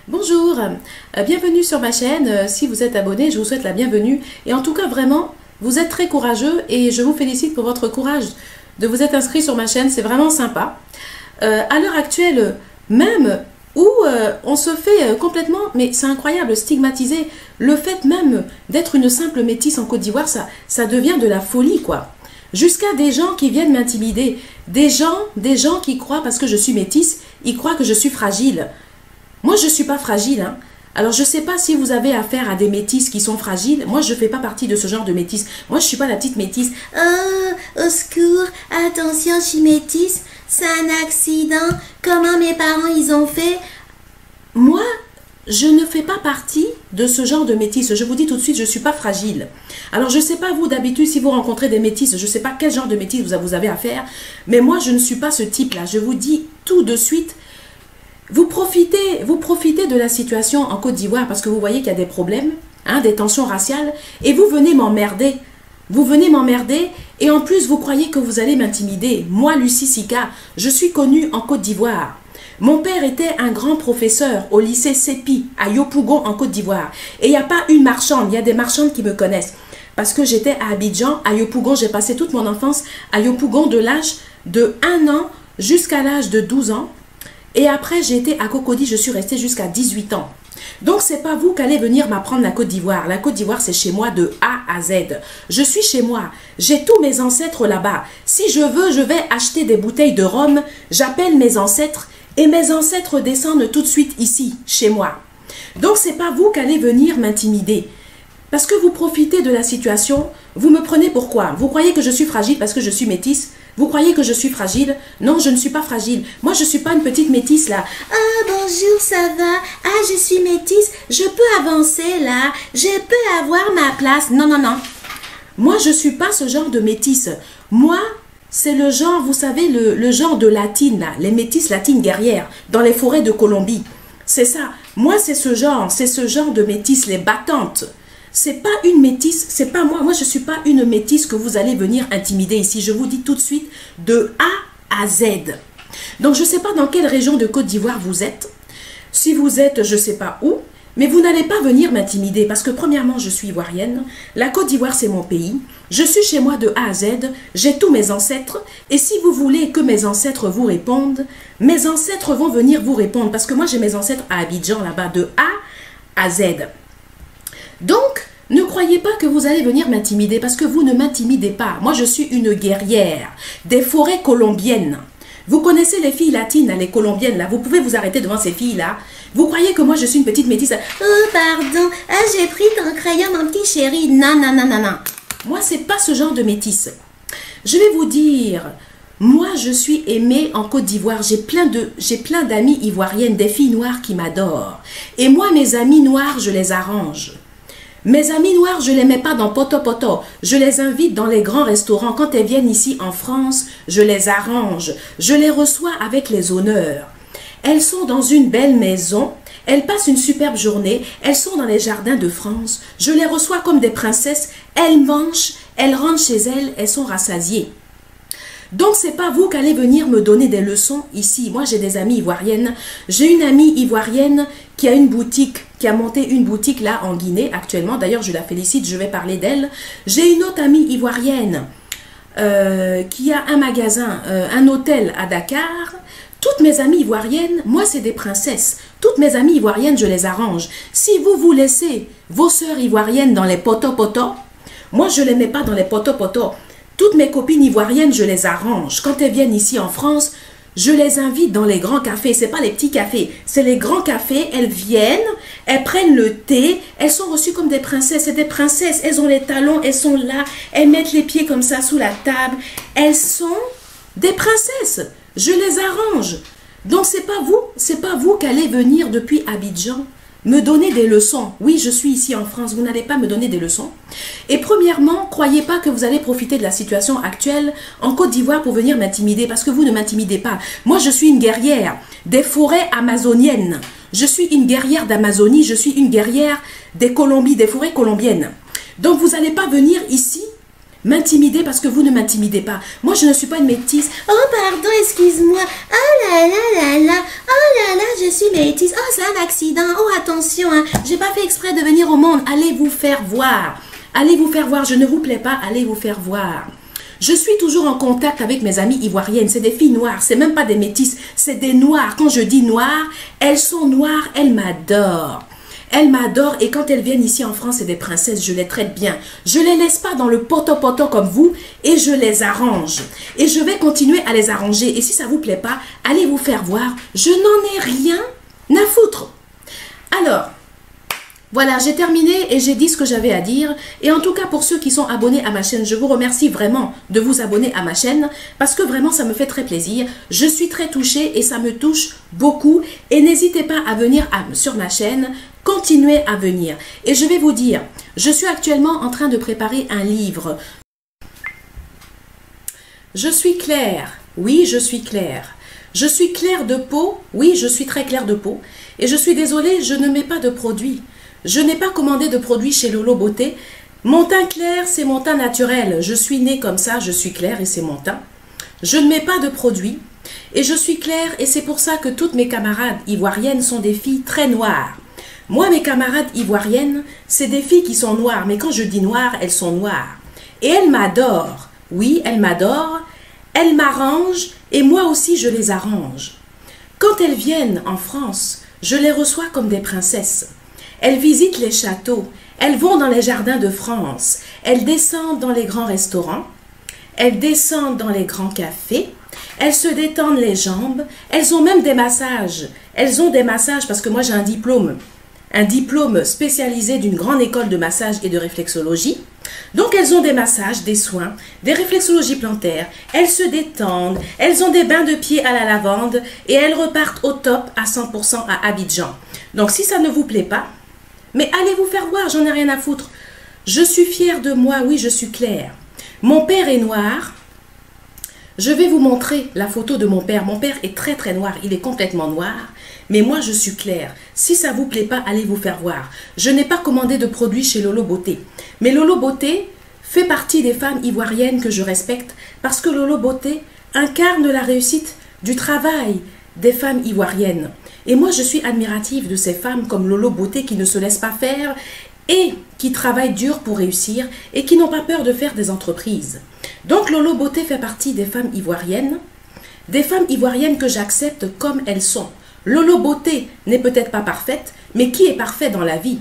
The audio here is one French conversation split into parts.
Bonjour, bienvenue sur ma chaîne. Si vous êtes abonné, je vous souhaite la bienvenue. Et en tout cas, vraiment, vous êtes très courageux et je vous félicite pour votre courage de vous être inscrit sur ma chaîne. C'est vraiment sympa. À l'heure actuelle, même où on se fait complètement, mais c'est incroyable, stigmatiser. Le fait même d'être une simple métisse en Côte d'Ivoire, ça devient de la folie, quoi. Jusqu'à des gens qui viennent m'intimider. Des gens qui croient, parce que je suis métisse, ils croient que je suis fragile. Moi, je ne suis pas fragile. Hein. Alors, je ne sais pas si vous avez affaire à des métisses qui sont fragiles. Moi, je ne fais pas partie de ce genre de métisse. Moi, je ne suis pas la petite métisse. Oh, au secours, attention, je suis métisse. C'est un accident. Comment mes parents, ils ont fait? Moi, je ne fais pas partie de ce genre de métisse. Je vous dis tout de suite, je ne suis pas fragile. Alors, je ne sais pas vous, d'habitude, si vous rencontrez des métisses, je ne sais pas quel genre de métisse vous avez affaire. Mais moi, je ne suis pas ce type-là. Je vous dis tout de suite. Vous profitez de la situation en Côte d'Ivoire parce que vous voyez qu'il y a des problèmes, hein, des tensions raciales, et vous venez m'emmerder. Vous venez m'emmerder et en plus vous croyez que vous allez m'intimider. Moi, Lucie Sika, je suis connue en Côte d'Ivoire. Mon père était un grand professeur au lycée Sépi à Yopougon en Côte d'Ivoire. Et il n'y a pas une marchande, il y a des marchandes qui me connaissent. Parce que j'étais à Abidjan, à Yopougon, j'ai passé toute mon enfance à Yopougon de l'âge de 1 an jusqu'à l'âge de 12 ans. Et après, j'ai été à Cocody, je suis restée jusqu'à 18 ans. Donc, ce n'est pas vous qui allez venir m'apprendre la Côte d'Ivoire. La Côte d'Ivoire, c'est chez moi de A à Z. Je suis chez moi. J'ai tous mes ancêtres là-bas. Si je veux, je vais acheter des bouteilles de rhum. J'appelle mes ancêtres et mes ancêtres descendent tout de suite ici, chez moi. Donc, ce n'est pas vous qui allez venir m'intimider. Parce que vous profitez de la situation, vous me prenez pour quoi? Vous croyez que je suis fragile parce que je suis métisse? Vous croyez que je suis fragile? Non, je ne suis pas fragile. Moi, je ne suis pas une petite métisse là. Ah, bonjour, ça va? Ah, je suis métisse. Je peux avancer là. Je peux avoir ma place. Non, non, non. Moi, je ne suis pas ce genre de métisse. Moi, c'est le genre, vous savez, le genre de latine là. Les métisses latines guerrières dans les forêts de Colombie. C'est ça. Moi, c'est ce genre de métisse, les battantes. C'est pas une métisse, c'est pas moi. Moi, je ne suis pas une métisse que vous allez venir intimider ici. Je vous dis tout de suite de A à Z. Donc, je ne sais pas dans quelle région de Côte d'Ivoire vous êtes. Si vous êtes, je ne sais pas où, mais vous n'allez pas venir m'intimider parce que premièrement, je suis ivoirienne. La Côte d'Ivoire, c'est mon pays. Je suis chez moi de A à Z. J'ai tous mes ancêtres. Et si vous voulez que mes ancêtres vous répondent, mes ancêtres vont venir vous répondre parce que moi, j'ai mes ancêtres à Abidjan là-bas de A à Z. Donc, ne croyez pas que vous allez venir m'intimider parce que vous ne m'intimidez pas. Moi, je suis une guerrière des forêts colombiennes. Vous connaissez les filles latines, les colombiennes, là. Vous pouvez vous arrêter devant ces filles-là. Vous croyez que moi, je suis une petite métisse? Oh, pardon. Ah, j'ai pris ton crayon, mon petit chéri. Non, non, non, non, non. Moi, c'est pas ce genre de métisse. Je vais vous dire, moi, je suis aimée en Côte d'Ivoire. J'ai plein d'amies ivoiriennes, des filles noires qui m'adorent. Et moi, mes amies noires, je les arrange. Mes amies noires, je ne les mets pas dans poto-poto. Je les invite dans les grands restaurants. Quand elles viennent ici en France, je les arrange. Je les reçois avec les honneurs. Elles sont dans une belle maison. Elles passent une superbe journée. Elles sont dans les jardins de France. Je les reçois comme des princesses. Elles mangent. Elles rentrent chez elles. Elles sont rassasiées. Donc, ce n'est pas vous qui allez venir me donner des leçons ici. Moi, j'ai des amies ivoiriennes. J'ai une amie ivoirienne qui a une boutique, qui a monté une boutique là en Guinée actuellement. D'ailleurs, je la félicite, je vais parler d'elle. J'ai une autre amie ivoirienne qui a un magasin, un hôtel à Dakar. Toutes mes amies ivoiriennes, moi, c'est des princesses. Toutes mes amies ivoiriennes, je les arrange. Si vous laissez vos sœurs ivoiriennes dans les poto-poto, moi, je ne les mets pas dans les poto-poto. Toutes mes copines ivoiriennes, je les arrange. Quand elles viennent ici en France, je les invite dans les grands cafés. Ce n'est pas les petits cafés, c'est les grands cafés. Elles viennent, elles prennent le thé. Elles sont reçues comme des princesses. C'est des princesses. Elles ont les talons, elles sont là. Elles mettent les pieds comme ça sous la table. Elles sont des princesses. Je les arrange. Donc, ce n'est pas vous qui allez venir depuis Abidjan me donner des leçons. Oui, je suis ici en France, vous n'allez pas me donner des leçons. Et premièrement, croyez pas que vous allez profiter de la situation actuelle en Côte d'Ivoire pour venir m'intimider, parce que vous ne m'intimidez pas. Moi, je suis une guerrière des forêts amazoniennes. Je suis une guerrière d'Amazonie, je suis une guerrière des Colombies, des forêts colombiennes. Donc, vous n'allez pas venir ici m'intimider parce que vous ne m'intimidez pas. Moi, je ne suis pas une métisse. Oh, pardon, excuse-moi. Oh là là là là. Oh là là, je suis métisse. Oh, c'est un accident. Oh, attention, hein, j'ai pas fait exprès de venir au monde. Allez vous faire voir. Allez vous faire voir. Je ne vous plais pas, allez vous faire voir. Je suis toujours en contact avec mes amies ivoiriennes. C'est des filles noires, c'est même pas des métisses, c'est des noires. Quand je dis noires, elles sont noires, elles m'adorent. Elles m'adorent et quand elles viennent ici en France, c'est des princesses, je les traite bien. Je les laisse pas dans le poto-poto comme vous et je les arrange. Et je vais continuer à les arranger. Et si ça vous plaît pas, allez vous faire voir. Je n'en ai rien à foutre. Alors, voilà, j'ai terminé et j'ai dit ce que j'avais à dire. Et en tout cas, pour ceux qui sont abonnés à ma chaîne, je vous remercie vraiment de vous abonner à ma chaîne parce que vraiment, ça me fait très plaisir. Je suis très touchée et ça me touche beaucoup. Et n'hésitez pas à venir sur ma chaîne, continuez à venir. Et je vais vous dire, je suis actuellement en train de préparer un livre. Je suis claire, oui, je suis claire. Je suis claire de peau, oui, je suis très claire de peau. Et je suis désolée, je ne mets pas de produits. Je n'ai pas commandé de produits chez Lolo Beauté. Mon teint clair, c'est mon teint naturel. Je suis née comme ça, je suis claire et c'est mon teint. Je ne mets pas de produits et je suis claire et c'est pour ça que toutes mes camarades ivoiriennes sont des filles très noires. Moi, mes camarades ivoiriennes, c'est des filles qui sont noires, mais quand je dis noires, elles sont noires. Et elles m'adorent. Oui, elles m'adorent, elles m'arrangent et moi aussi je les arrange. Quand elles viennent en France, je les reçois comme des princesses. Elles visitent les châteaux, elles vont dans les jardins de France, elles descendent dans les grands restaurants, elles descendent dans les grands cafés, elles se détendent les jambes, elles ont même des massages. Elles ont des massages parce que moi j'ai un diplôme spécialisé d'une grande école de massage et de réflexologie. Donc elles ont des massages, des soins, des réflexologies plantaires, elles se détendent, elles ont des bains de pieds à la lavande et elles repartent au top à 100% à Abidjan. Donc si ça ne vous plaît pas, mais allez vous faire voir, j'en ai rien à foutre. Je suis fière de moi, oui, je suis claire. Mon père est noir. Je vais vous montrer la photo de mon père. Mon père est très très noir, il est complètement noir. Mais moi, je suis claire. Si ça ne vous plaît pas, allez vous faire voir. Je n'ai pas commandé de produits chez Lolo Beauté. Mais Lolo Beauté fait partie des femmes ivoiriennes que je respecte parce que Lolo Beauté incarne la réussite du travail des femmes ivoiriennes. Et moi, je suis admirative de ces femmes comme Lolo Beauté qui ne se laissent pas faire et qui travaillent dur pour réussir et qui n'ont pas peur de faire des entreprises. Donc, Lolo Beauté fait partie des femmes ivoiriennes que j'accepte comme elles sont. Lolo Beauté n'est peut-être pas parfaite, mais qui est parfait dans la vie?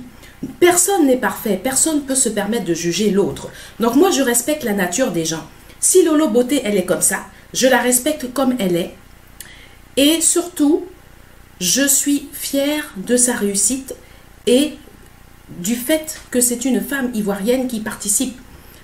Personne n'est parfait, personne ne peut se permettre de juger l'autre. Donc, moi, je respecte la nature des gens. Si Lolo Beauté, elle est comme ça, je la respecte comme elle est. Et surtout, je suis fière de sa réussite et du fait que c'est une femme ivoirienne qui participe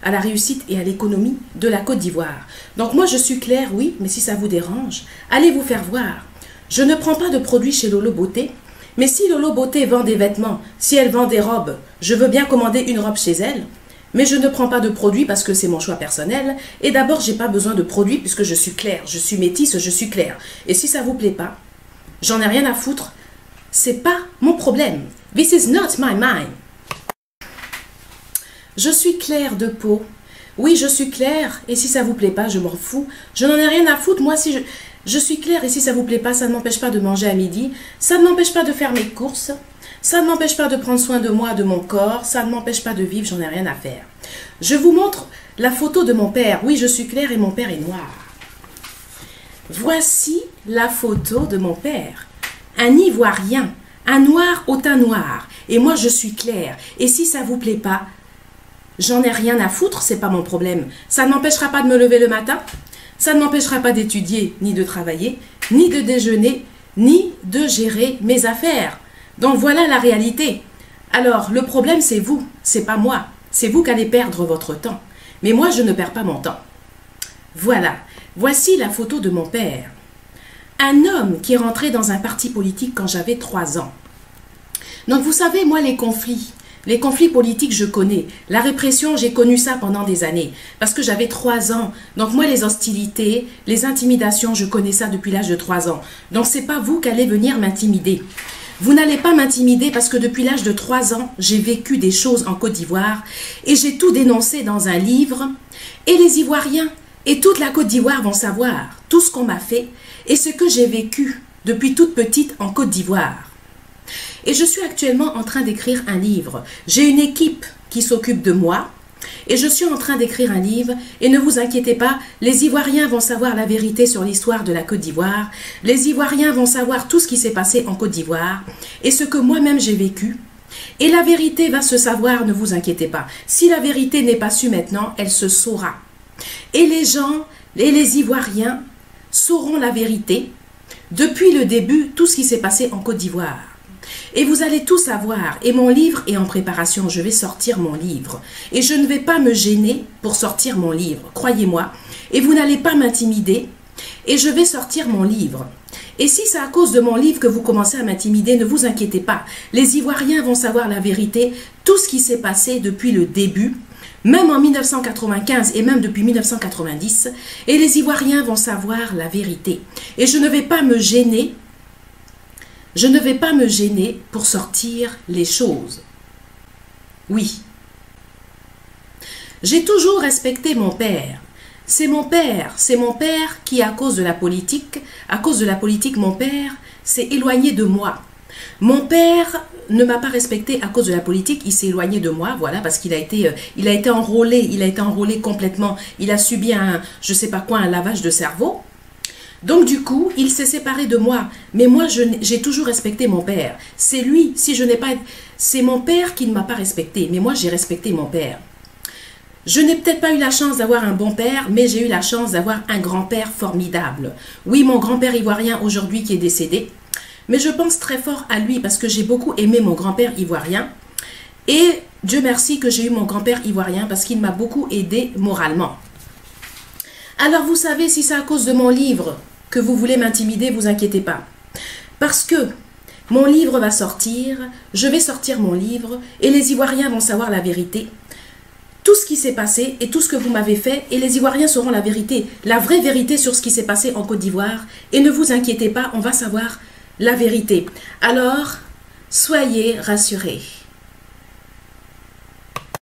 à la réussite et à l'économie de la Côte d'Ivoire. Donc moi je suis claire, oui, mais si ça vous dérange, allez vous faire voir. Je ne prends pas de produits chez Lolo Beauté, mais si Lolo Beauté vend des vêtements, si elle vend des robes, je veux bien commander une robe chez elle, mais je ne prends pas de produits parce que c'est mon choix personnel. Et d'abord, j'ai pas besoin de produits puisque je suis claire, je suis métisse, je suis claire. Et si ça vous plaît pas, j'en ai rien à foutre. C'est pas mon problème. This is not my mind. Je suis claire de peau. Oui, je suis claire. Et si ça vous plaît pas, je m'en fous. Je n'en ai rien à foutre. Moi, si je suis claire et si ça vous plaît pas, ça ne m'empêche pas de manger à midi. Ça ne m'empêche pas de faire mes courses. Ça ne m'empêche pas de prendre soin de moi, de mon corps. Ça ne m'empêche pas de vivre. J'en ai rien à faire. Je vous montre la photo de mon père. Oui, je suis claire et mon père est noir. Voici la photo de mon père. Un Ivoirien, un noir au teint noir. Et moi, je suis claire. Et si ça vous plaît pas, j'en ai rien à foutre, c'est pas mon problème. Ça ne m'empêchera pas de me lever le matin. Ça ne m'empêchera pas d'étudier, ni de travailler, ni de déjeuner, ni de gérer mes affaires. Donc voilà la réalité. Alors, le problème, c'est vous, c'est pas moi. C'est vous qui allez perdre votre temps. Mais moi, je ne perds pas mon temps. Voilà. Voici la photo de mon père. Un homme qui est rentré dans un parti politique quand j'avais 3 ans. Donc vous savez, moi les conflits politiques je connais. La répression, j'ai connu ça pendant des années. Parce que j'avais 3 ans. Donc moi les hostilités, les intimidations, je connais ça depuis l'âge de 3 ans. Donc c'est pas vous qui allez venir m'intimider. Vous n'allez pas m'intimider parce que depuis l'âge de 3 ans, j'ai vécu des choses en Côte d'Ivoire. Et j'ai tout dénoncé dans un livre. Et les Ivoiriens et toute la Côte d'Ivoire vont savoir tout ce qu'on m'a fait et ce que j'ai vécu depuis toute petite en Côte d'Ivoire. Et je suis actuellement en train d'écrire un livre. J'ai une équipe qui s'occupe de moi et je suis en train d'écrire un livre. Et ne vous inquiétez pas, les Ivoiriens vont savoir la vérité sur l'histoire de la Côte d'Ivoire. Les Ivoiriens vont savoir tout ce qui s'est passé en Côte d'Ivoire et ce que moi-même j'ai vécu. Et la vérité va se savoir, ne vous inquiétez pas. Si la vérité n'est pas su maintenant, elle se saura. Et les gens, et les Ivoiriens sauront la vérité depuis le début, tout ce qui s'est passé en Côte d'Ivoire. Et vous allez tout savoir. Et mon livre est en préparation. Je vais sortir mon livre. Et je ne vais pas me gêner pour sortir mon livre. Croyez-moi. Et vous n'allez pas m'intimider. Et je vais sortir mon livre. Et si c'est à cause de mon livre que vous commencez à m'intimider, ne vous inquiétez pas. Les Ivoiriens vont savoir la vérité. Tout ce qui s'est passé depuis le début. Même en 1995 et même depuis 1990. Et les Ivoiriens vont savoir la vérité. Et je ne vais pas me gêner. Je ne vais pas me gêner pour sortir les choses. Oui. J'ai toujours respecté mon père. C'est mon père qui, à cause de la politique, mon père s'est éloigné de moi. Mon père ne m'a pas respecté à cause de la politique, il s'est éloigné de moi, voilà, parce qu'il a été enrôlé complètement. Il a subi un lavage de cerveau. Donc du coup, il s'est séparé de moi. Mais moi, j'ai toujours respecté mon père. C'est lui, c'est mon père qui ne m'a pas respecté. Mais moi, j'ai respecté mon père. Je n'ai peut-être pas eu la chance d'avoir un bon père, mais j'ai eu la chance d'avoir un grand-père formidable. Oui, mon grand-père ivoirien aujourd'hui qui est décédé. Mais je pense très fort à lui parce que j'ai beaucoup aimé mon grand-père ivoirien. Et Dieu merci que j'ai eu mon grand-père ivoirien parce qu'il m'a beaucoup aidé moralement. Alors vous savez, si c'est à cause de mon livre que vous voulez m'intimider, vous inquiétez pas. Parce que mon livre va sortir, je vais sortir mon livre et les Ivoiriens vont savoir la vérité. Tout ce qui s'est passé et tout ce que vous m'avez fait et les Ivoiriens sauront la vérité, la vraie vérité sur ce qui s'est passé en Côte d'Ivoire. Et ne vous inquiétez pas, on va savoir la vérité. Alors, soyez rassurés.